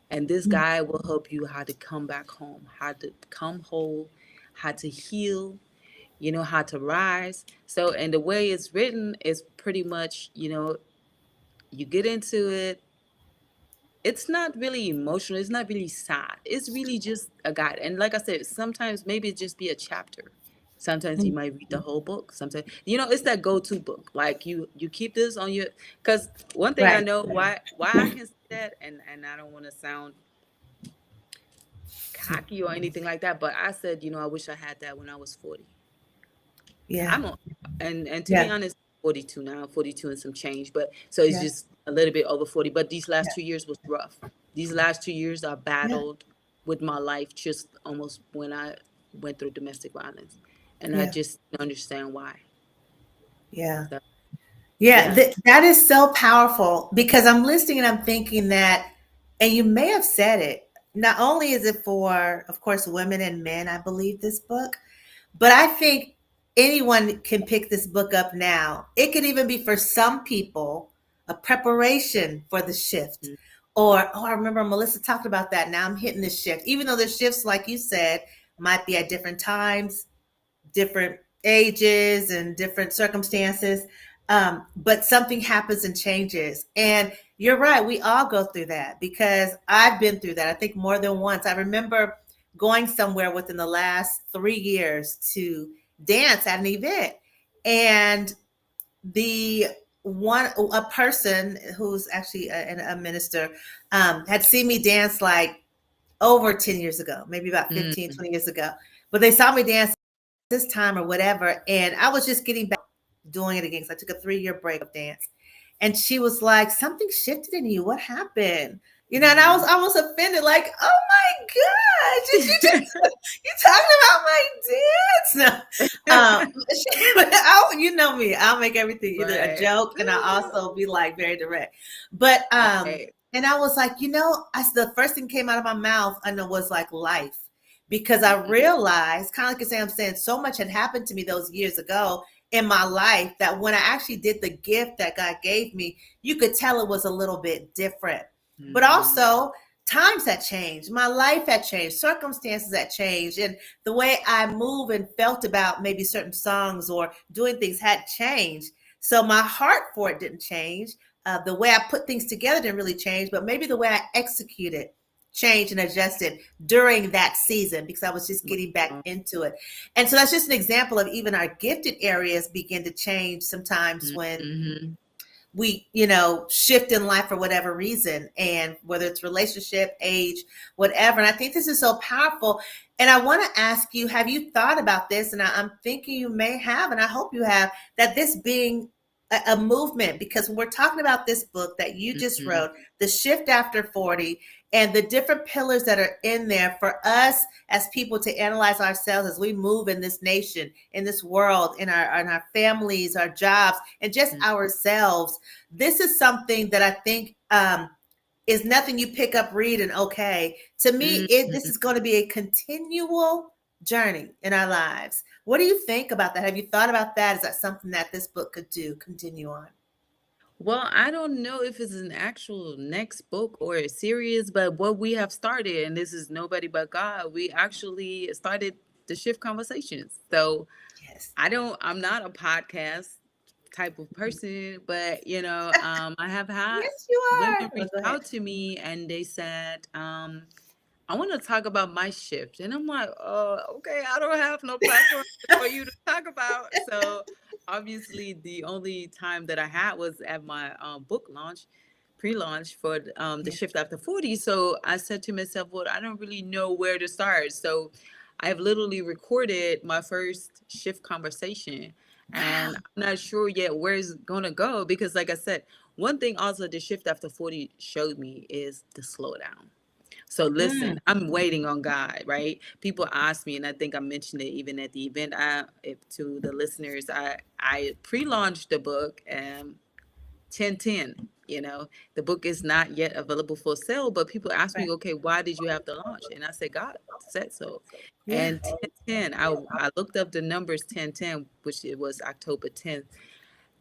And this mm, guy will help you how to come back home, how to come whole, how to heal, how to rise. So, and the way it's written is pretty much, you get into it. It's not really emotional. It's not really sad. It's really just a guide. And like I said, sometimes maybe it just be a chapter. Sometimes you mm. might read the whole book. Sometimes, it's that go-to book. Like you keep this on your, because one thing I Right. know why I can say that, and I don't want to sound cocky or anything like that, but I said, I wish I had that when I was 40. Yeah. I'm on, and to be Yeah. honest, 42 now, 42 and some change, but so it's Yeah. just a little bit over 40. But these last Yeah. 2 years was rough. These last 2 years I Yeah. battled with my life just almost when I went through domestic violence, and I Yeah. just understand why. Yeah. So, Yeah, yeah. that is so powerful because I'm listening and I'm thinking that, and you may have said it. Not only is it for, of course, women and men, I believe this book, but I think anyone can pick this book up now. It could even be for some people a preparation for the shift. Or, oh, I remember Melissa talked about that. Now I'm hitting the shift. Even though the shifts, like you said, might be at different times, different ages and different circumstances. But something happens and changes. And you're right, we all go through that because I've been through that. I think more than once. I remember going somewhere within the last 3 years to dance at an event. And the one, a person who's actually a minister, had seen me dance like over 10 years ago, maybe about Mm, 15, 20 years ago. But they saw me dance this time or whatever. And I was just getting back doing it again. So I took a 3-year break of dance. And she was like, something shifted in you. What happened? And I was mm. almost offended, like, oh my God, did you just you talking about my dance? No. But you know me, I'll make everything either a Right. joke and I also be like very direct. But Right. and I was like, the first thing came out of my mouth and it was like life because I Mhm. realized, kind of like I'm saying, so much had happened to me those years ago in my life that when I actually did the gift that God gave me, you could tell it was a little bit different. But Mhm. also, times had changed, my life had changed, circumstances had changed, and the way I move and felt about maybe certain songs or doing things had changed. So my heart for it didn't change. The way I put things together didn't really change, but maybe the way I executed changed and adjusted during that season because I was just getting back Wow. into it. And so that's just an example of even our gifted areas begin to change sometimes when Mhm. we, shift in life for whatever reason, and whether it's relationship, age, whatever. And I think this is so powerful. And I want to ask you, have you thought about this? And I'm thinking you may have, and I hope you have, that this being a movement, because when we're talking about this book that you just Mhm. wrote, The Shift After 40, and the different pillars that are in there for us as people to analyze ourselves as we move in this nation, in this world, in our families, our jobs, and just ourselves. This is something that I think is nothing you pick up, read, and okay. To me, this Mhm. is going to be a continual journey in our lives. What do you think about that? Have you thought about that? Is that something that this book could do, continue on? Well, I don't know if it's an actual next book or a series, but what we have started, and this is nobody but God, we actually started the shift conversations. So Yes. I'm not a podcast type of person, but I have had Yes, you women are. Oh, reach go ahead. out to me and they said, I want to talk about my shift. And I'm like, okay, I don't have no platform for you to talk about. So obviously the only time that I had was at my book launch, pre-launch for the Yeah. shift after 40. So I said to myself, well, I don't really know where to start. So I've literally recorded my first shift conversation Wow. and I'm not sure yet where it's gonna go because like I said, one thing also the shift after 40 showed me is the slowdown. So Mm. listen, I'm waiting on God, right? People ask me, and I think I mentioned it even at the event. To the listeners, I pre-launched the book 1010. The book is not yet available for sale, but people ask Right. me, okay, why did you have to launch? And I said, God said so. Yeah. And 1010, I looked up the numbers 1010, which it was October 10th,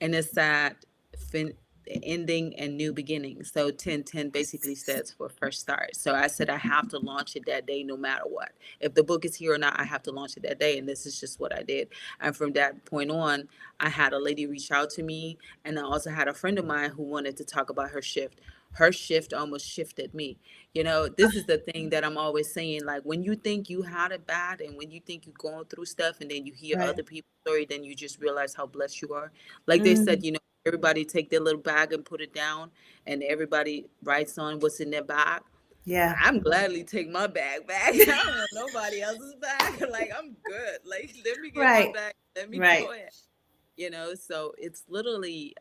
and it's that fin- ending and new beginning. So 1010 basically stands for first start. So I said I have to launch it that day no matter what. If the book is here or not, I have to launch it that day. And this is just what I did. And from that point on, I had a lady reach out to me. And I also had a friend of mine who wanted to talk about her shift. Her shift almost shifted me. This is the thing that I'm always saying. Like when you think you had it bad and when you think you're going through stuff and then you hear Right. other people's story, then you just realize how blessed you are. Like they said, Mm. everybody take their little bag and put it down, and everybody writes on what's in their bag. Yeah. I'm gladly take my bag back. I don't want nobody else's bag. Like I'm good. Like let me get my Right. bag. Let me Right. go ahead. So it's literally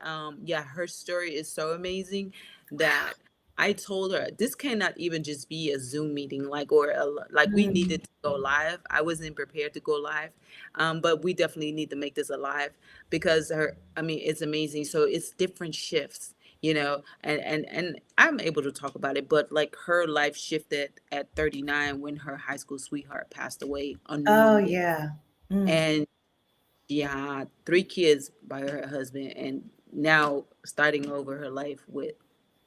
yeah, her story is so amazing that I told her this cannot even just be a Zoom meeting, like we Mm. needed to go live. I wasn't prepared to go live, but we definitely need to make this a live because I mean it's amazing. So it's different shifts, and I'm able to talk about it, but like her life shifted at 39 when her high school sweetheart passed away Oh, unknowingly, yeah. Mm. and she had three kids by her husband, and now starting over her life with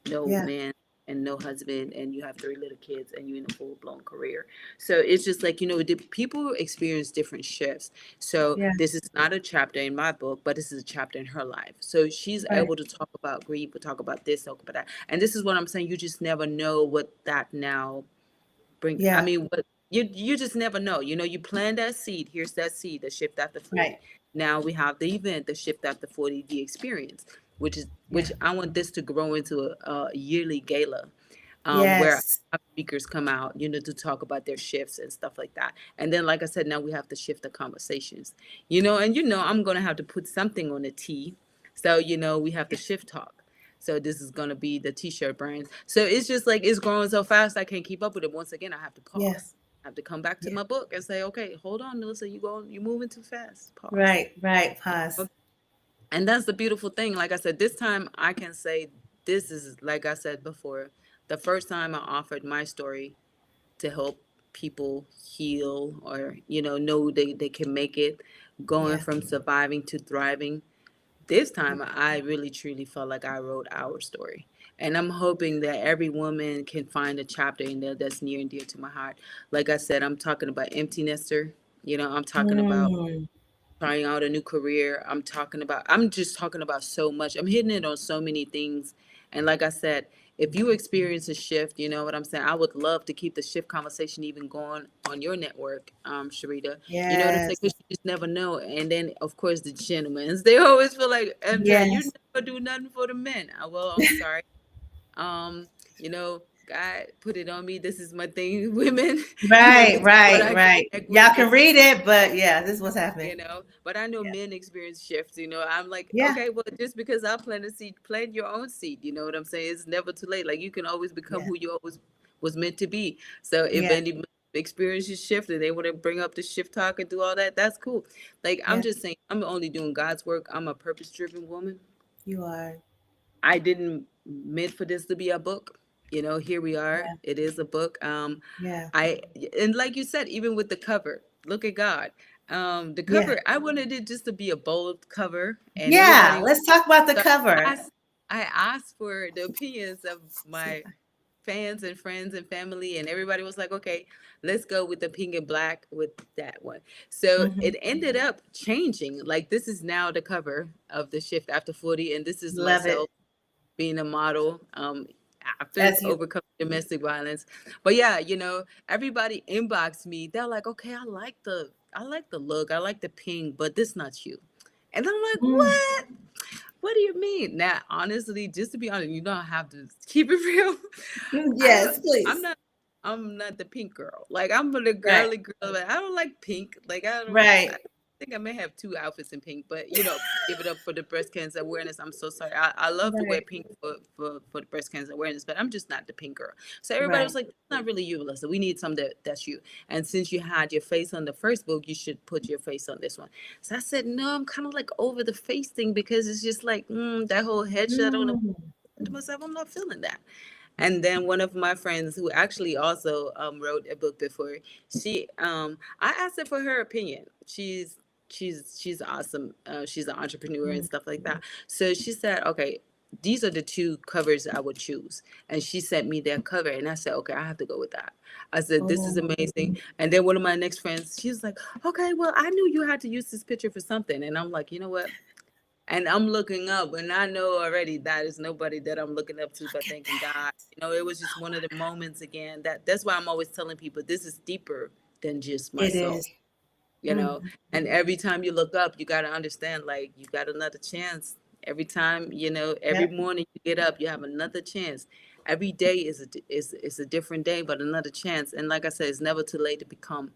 no Yeah. man and no husband, and you have three little kids, and you're in a full blown career. So it's just like people experience different shifts. So Yeah. this is not a chapter in my book, but this is a chapter in her life. So she's Right. able to talk about grief, talk about this, talk about that, and this is what I'm saying. You just never know what that now bring. I Yeah. mean, what you just never know. You plant that seed. Here's that seed, the shift after Right. 40. Now we have the event, the shift after 40, the experience, which Yeah. I want this to grow into a yearly gala, where Yes. speakers come out, to talk about their shifts and stuff like that. And then, like I said, now we have to shift the conversations, and I'm gonna have to put something on the T. So we have to shift talk. So this is gonna be the T-shirt brand. So it's just like it's growing so fast I can't keep up with it. Once again, I have to Yeah. pause. I have to come back to Yeah. my book and say, okay, hold on, Melissa, you moving too fast. Pause. Right. Right. Pause. And that's the beautiful thing. Like I said, this time I can say this is like I said before, the first time I offered my story to help people heal or know they can make it, going Yeah. from surviving to thriving. This time I really truly felt like I wrote our story, and I'm hoping that every woman can find a chapter in there that's near and dear to my heart. Like I said, I'm talking about empty nester. I'm talking about Mm. trying out a new career. I'm just talking about so much. I'm hitting it on so many things. And like I said, if you experience a shift, you know what I'm saying? I would love to keep the shift conversation even going on your network, Sherida. You know what I'm saying? Yes. Because you just never know. And then, of course, the gentlemen, they always feel like, MJ, you Yes. never do nothing for the men. Well, I'm sorry. Um, you know, God put it on me. This is my thing, women. Right, This is what right, I right. connect with. Y'all can This is read it, but yeah, this is what's happening. but I know men experience shifts. I'm like, Yeah, okay, well, just because I plant a seed, plant your own seed. You know what I'm saying? It's never too late. Like, you can always become yeah, who you always was meant to be. So if yeah, any experiences shift and they want to bring up the shift talk and do all that, that's cool. Like, I'm yeah. just saying, I'm only doing God's work. I'm a purpose driven woman. You are. I didn't meant for this to be a book. Here we are. Yeah, It is a book. yeah, I and like you said, even with the cover, look at God. The yeah, cover, I wanted it just to be a bold cover, and yeah. everybody. Let's talk about the So cover. I asked for the opinions of See, my fans and friends and family, and everybody was like, "Okay, let's go with the pink and black with that one." So mhm. it ended up changing. Like, this is now the cover of the Shift After 40, and this is Love it myself being a model after as you. overcoming domestic violence. But yeah, everybody inboxed me. They're like, okay, I like the look, I like the pink, but this not you. And I'm like, Mm, what do you mean? Now, honestly, just to be honest, you don't have to keep it real. I don't. yes, I'm please. not. I'm not the pink girl. Like, I'm the Right, girly girl. But I don't like pink. Like, I don't. I right, think I may have two outfits in pink, but give it up for the breast cancer awareness. I'm so sorry. I love to wear right, pink for the breast cancer awareness, but I'm just not the pink girl. So everybody right. was like, "That's not really you, Melissa. We need some that's you." And since you had your face on the first book, you should put your face on this one. So I said, no, I'm kind of like over the face thing, because it's just like, that whole headshot on the Mm, to myself, I'm not feeling that. And then one of my friends, who actually also wrote a book before, I asked her for her opinion. She's awesome. She's an entrepreneur and mm. stuff like that. So she said, okay, these are the two covers I would choose. And she sent me their cover, and I said, okay, I have to go with that. I said, this is Oh, amazing. And then one of my next friends, she was like, okay, well, I knew you had to use this picture for something. And I'm like, you know what? And I'm looking up, and I know already that is nobody that I'm looking up to look but at thanking that. God. It was just one of the moments again, that's why I'm always telling people this is deeper than just It myself. is. You know, Mm, and every time you look up, you got to understand, like, you got another chance. Every time, every yep. morning you get up, you have another chance. Every day is a different day, but another chance. And like I said, it's never too late to become.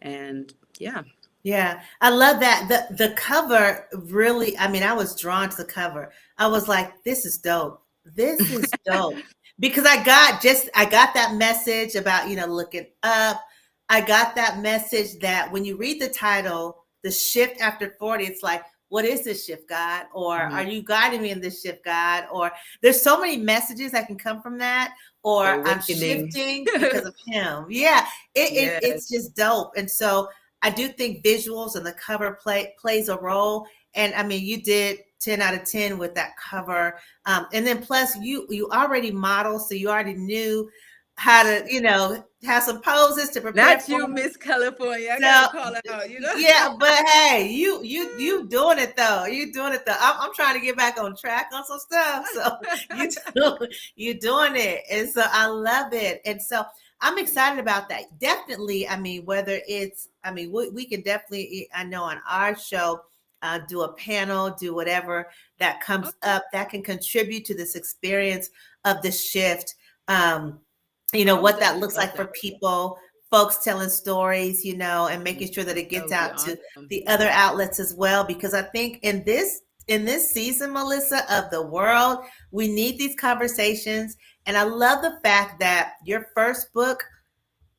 And yeah. Yeah, I love that. The cover really, I mean, I was drawn to the cover. I was like, this is dope. This is dope. Because I got that message about, looking up. I got that message that when you read the title, The Shift After 40, it's like, what is this shift, God? Or Mhm. are you guiding me in this shift, God? Or there's so many messages that can come from that. The Or I'm awakening. shifting because of him. Yeah, Yes. it's just dope. And so I do think visuals and the cover plays a role. And I mean, you did 10 out of 10 with that cover. And then plus you already modeled, so you already knew how to, have some poses to prepare Not for. you, Miss California. I gotta So call it out, yeah, but hey, you doing it though. You doing it though. I'm trying to get back on track on some stuff. So you you doing it, and so I love it. And so I'm excited about that. Definitely. I mean, whether it's, I mean, we can definitely. I know on our show. Do a panel, do whatever that comes up that can contribute to this experience of the shift. Um, I would what that definitely looks love like for that. people, folks telling stories, and Mm, making sure that it that gets would be out to awesome. the other outlets as well. Because I think in this season, Melissa, of the world, we need these conversations. And I love the fact that your first book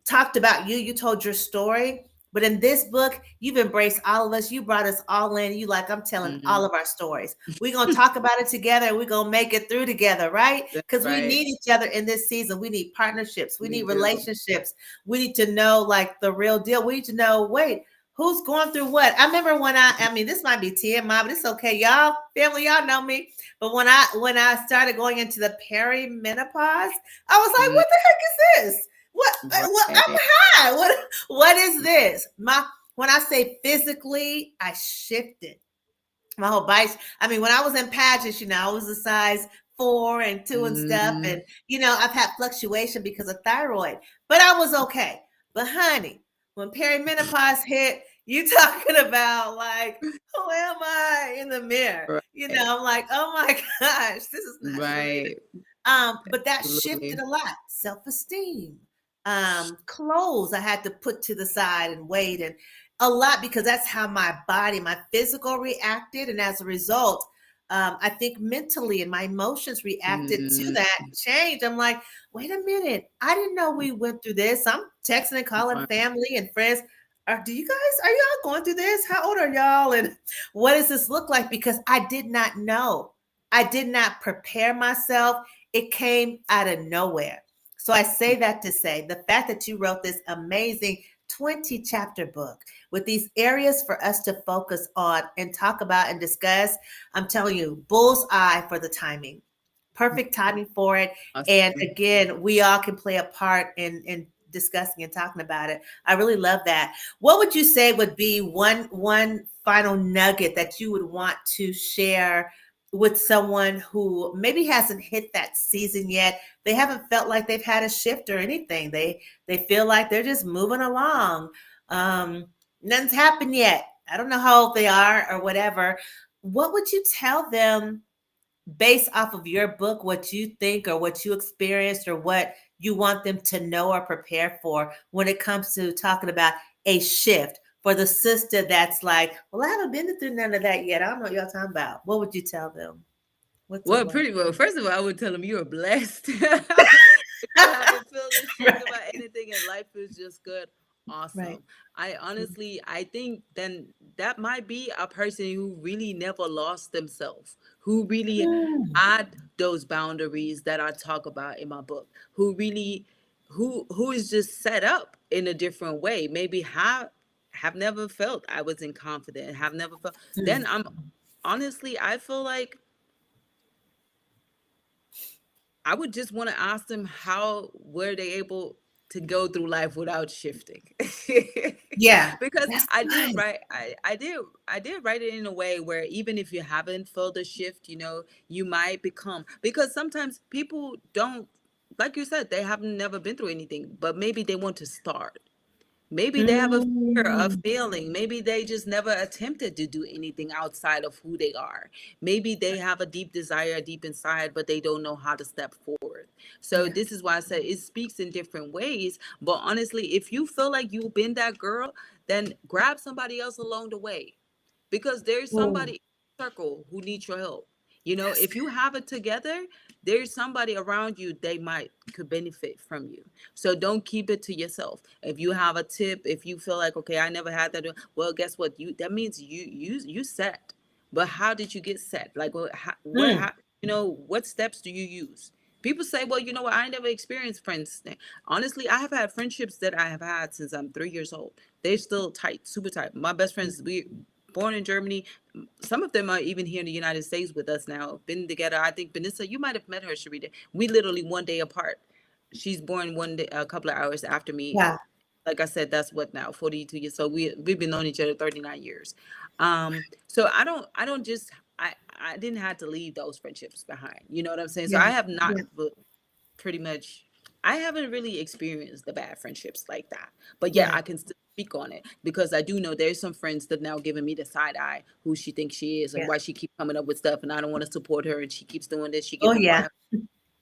talked about you told your story, but in this book you've embraced all of us, you brought us all in, you like, I'm telling all Hmm. of our stories, we're going to talk about it together, and we're going to make it through together, right? That's Because we right. need each other in this season. We need partnerships, we We need do. relationships, we need to know like the real deal, we need to know, wait, who's going through what. I remember when I mean, this might be TMI, but it's okay, y'all, family, y'all know me. But when I started going into the perimenopause, I was like, Mm, what the heck is this? What I'm right. high. What is this? When I say physically, I shifted. My whole body. I mean, when I was in pageants, I was a size 4 and 2 and stuff. Hmm. And I've had fluctuation because of thyroid, but I was okay. But honey, when perimenopause hit, you talking about like, who am I in the mirror? Right. I'm like, oh my gosh, this is not Sherida. Right. But that Absolutely. shifted a lot. self-esteem, clothes I had to put to the side and wait, and a lot, because that's how my body, my physical reacted. And as a result, I think mentally and my emotions reacted to Mm, that change. I'm like, wait a minute, I didn't know we went through this. I'm texting and calling right. family and friends. Are y'all going through this? How old are y'all? And what does this look like? Because I did not know. I did not prepare myself. It came out of nowhere. So I say that to say the fact that you wrote this amazing 20 chapter book with these areas for us to focus on and talk about and discuss, I'm telling you, bullseye for the timing, perfect timing for it. And Awesome. again, we all can play a part in discussing and talking about it. I really love that. What would you say would be one final nugget that you would want to share with someone who maybe hasn't hit that season yet? They haven't felt like they've had a shift or anything. They feel like they're just moving along. Nothing's happened yet. I don't know how old they are or whatever. What would you tell them based off of your book, what you think or what you experienced or what you want them to know or prepare for when it comes to talking about a shift for the sister that's like, well, I haven't been through none of that yet. I don't know what y'all talking about. What would you tell them? What's the Well, one? pretty well. First of all, I would tell them you are blessed. If you haven't felt a shift Right. about anything and life is just good, Right. awesome. I honestly, I think then that might be a person who really never lost themselves, who really Mm. had those boundaries that I talk about in my book, who really, who is just set up in a different way. Maybe have never felt I was confident, have never felt. Then I'm honestly, I feel like I would just want to ask them how were they able to go through life without shifting. Yeah, Because that's I did right. write I did write it in a way where even if you haven't felt a shift, you might become, because sometimes people don't, like you said, they have never been through anything, but maybe they want to start. Maybe they have a fear of Mm. failing. Maybe they just never attempted to do anything outside of who they are. Maybe they have a deep desire deep inside, but they don't know how to step forward. So Yeah. this is why I said it speaks in different ways. But honestly, if you feel like you've been that girl, then grab somebody else along the way, because there's Oh, somebody in your circle who needs your help. that's If you have it together, there's somebody around you they might could benefit from you. So don't keep it to yourself. If you have a tip, if you feel like, okay, I never had that, well, guess what? That means you set. But how did you get set? Like, good. what steps do you use? People say, well, you know what? I never experienced friends. Honestly, I have had friendships that I have had since I'm 3 years old. They're still tight, super tight. My best friends, we born in Germany. Some of them are even here in the United States with us now. Been together. I think Vanessa, you might have met her, Sherida. We literally one day apart. She's born one day, a couple of hours after me. Yeah. Like I said, that's what now, 42 years. So we've been knowing each other 39 years. So I don't just I didn't have to leave those friendships behind. You know what I'm saying? So Yeah. I have not Yeah. pretty much, I haven't really experienced the bad friendships like that. But yeah, Yeah. I can still speak on it because I do know there's some friends that now giving me the side eye, who she thinks she is and Yeah. why she keeps coming up with stuff and I don't want to support her and she keeps doing this, she Oh, giving me yeah. my,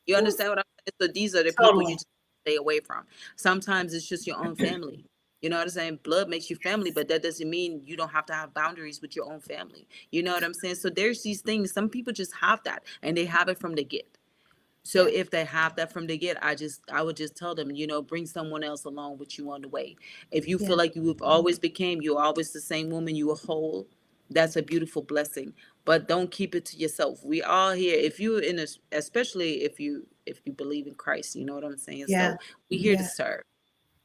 you understand what I'm saying? So these are the people you Totally. just stay away from. Sometimes it's just your own family. You know what I'm saying? Blood makes you family, but that doesn't mean you don't have to have boundaries with your own family. You know what I'm saying? So there's these things. Some people just have that and they have it from the get. So Yeah. if they have that from the get, I would just tell them, bring someone else along with you on the way. If you feel Yeah. like you're always the same woman, you are whole, that's a beautiful blessing. But don't keep it to yourself. We all here. If you in a, especially if you believe in Christ, you know what I'm saying? Yeah. So we here to Yeah. serve.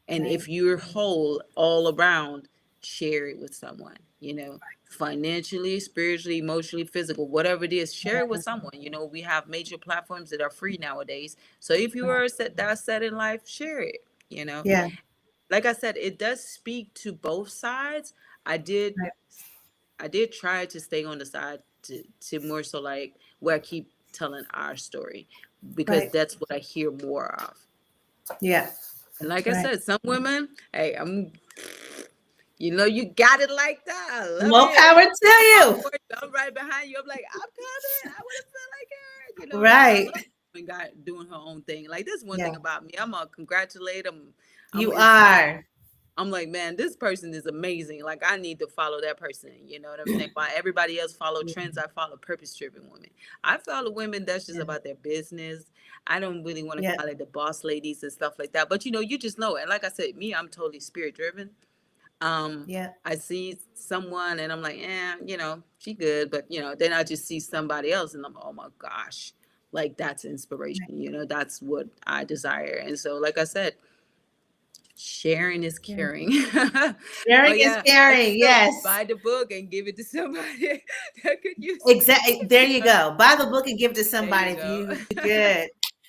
And Right. if you're whole all around, share it with someone, financially, spiritually, emotionally, physical, whatever it is, share it with someone. We have major platforms that are free nowadays. So if you are set in life, share it, you know. Yeah. Like I said, it does speak to both sides. I did Right. I did try to stay on the side to more so like where I keep telling our story because Right. that's what I hear more of. Yeah. And like I Right. said, some women, hey, you got it like that. I love More it. power to I'm you. for you. I'm right behind you. I'm like, I'm coming. I want to feel like her. I Right. love and got doing her own thing. Like, that's one Yeah, thing about me. I'm gonna congratulate them. I'm you gonna inspire. are. I'm like, man, this person is amazing. Like, I need to follow that person. You know what I'm saying? While everybody else follow Yeah, trends, I follow purpose-driven women. I follow women that's just yeah, about their business. I don't really want to yeah, call it the boss ladies and stuff like that. But you just know it. And like I said, me, I'm totally spirit-driven. Um, yeah. I see someone and I'm like, she good. But then I just see somebody else and I'm, oh my gosh, like that's Right. inspiration. That's what I desire. And so, like I said, sharing is Yeah. caring. Sharing But is yeah, and caring. Yes. buy the book and give it to somebody that could use it. Exactly. There you go. Buy the book and give it to There somebody you if go. you good.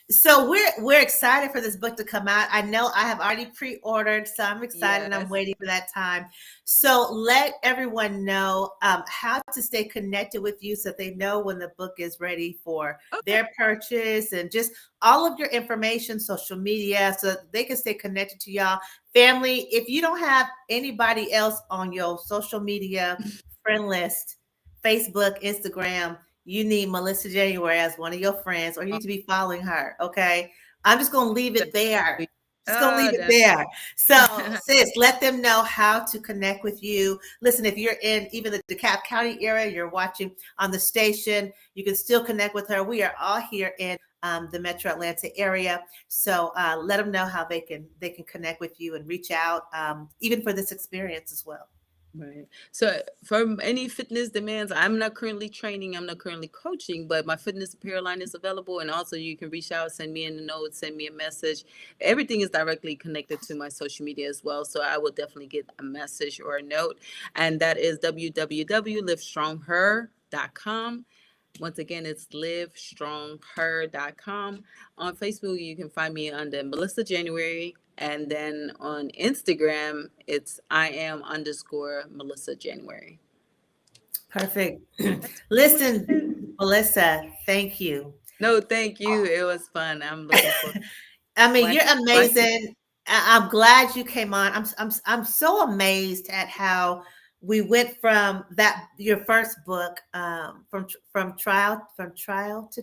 So we're excited for this book to come out. I know I have already pre-ordered, so I'm excited and I'm Yes. waiting for that time. So let everyone know how to stay connected with you so they know when the book is ready for Okay. their purchase and just all of your information, social media, so that they can stay connected to y'all. Family, if you don't have anybody else on your social media friend list, Facebook, Instagram, you need Melissa January as one of your friends, or you Oh, need to be following her. Okay. I'm just going to leave it there. definitely. Just going to leave it Definitely. there. So, sis, let them know how to connect with you. Listen, if you're in even the DeKalb County area, you're watching on the station, you can still connect with her. We are all here in the Metro Atlanta area. So let them know how they can connect with you and reach out, even for this experience as well. Right. So for any fitness demands, I'm not currently training, I'm not currently coaching, but my fitness apparel line is available. And also you can reach out, send me in a note, send me a message. Everything is directly connected to my social media as well. So I will definitely get a message or a note. And that is www.livestrongher.com. Once again, it's livestrongher.com. On Facebook, you can find me under Melissa January. And then on Instagram, it's I am underscore Melissa January. Perfect. That's pretty much it. Listen, Melissa, thank you. No, thank you. It was fun. I'm looking forward to I mean, one you're one amazing. I'm glad you came on. I'm so amazed at how we went from that your first book, from trial to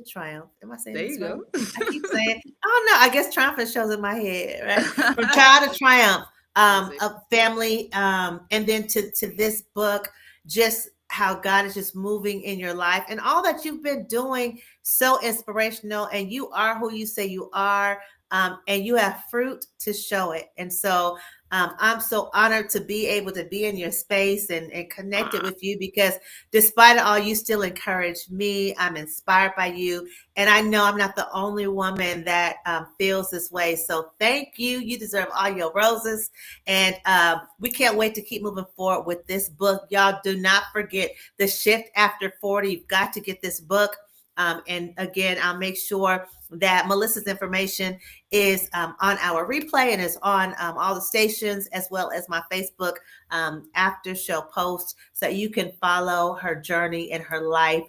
triumph. Am I saying there this you right? go. I keep saying, I don't know. I guess triumphant shows in my head, right? From trial to triumph, That's it. of family, and then to this book, just how God is just moving in your life and all that you've been doing, so inspirational. And you are who you say you are, and you have fruit to show it. And so I'm so honored to be able to be in your space and connected Aw, with you, because despite it all, you still encourage me. I'm inspired by you. And I know I'm not the only woman that feels this way. So thank you. You deserve all your roses. And we can't wait to keep moving forward with this book. Y'all do not forget The Shift After 40. You've got to get this book. And again, I'll make sure that Melissa's information is on our replay and is on all the stations, as well as my Facebook after show post, so you can follow her journey in her life.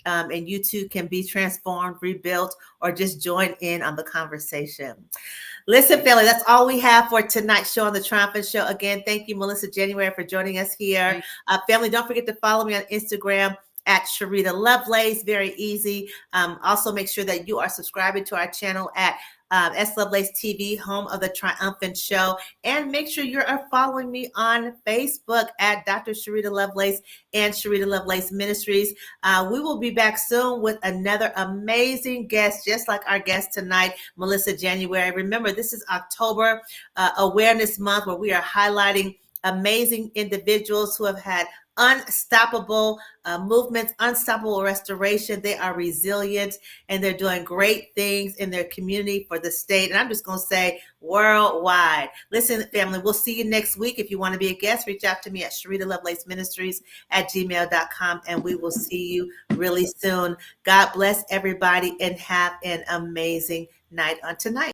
And you too can be transformed, rebuilt, or just join in on the conversation. Listen, family, that's all we have for tonight's show on the Triumphant Show. Again, thank you, Melissa January, for joining us here. thank Family, don't forget to follow me on Instagram at Sherida Lovelace. Very easy. Also, make sure that you are subscribing to our channel at S Lovelace TV, home of the Triumphant Show. And make sure you are following me on Facebook at Dr. Sherida Lovelace and Sherida Lovelace Ministries. We will be back soon with another amazing guest, just like our guest tonight, Melissa January. Remember, this is October Awareness Month, where we are highlighting amazing individuals who have had unstoppable movements, unstoppable restoration. They are resilient and they're doing great things in their community, for the state, and I'm just going to say worldwide. Listen, family, we'll see you next week. If you want to be a guest, reach out to me at sheridalovelaceministries at gmail.com, and we will see you really soon. God bless everybody and have an amazing night on tonight.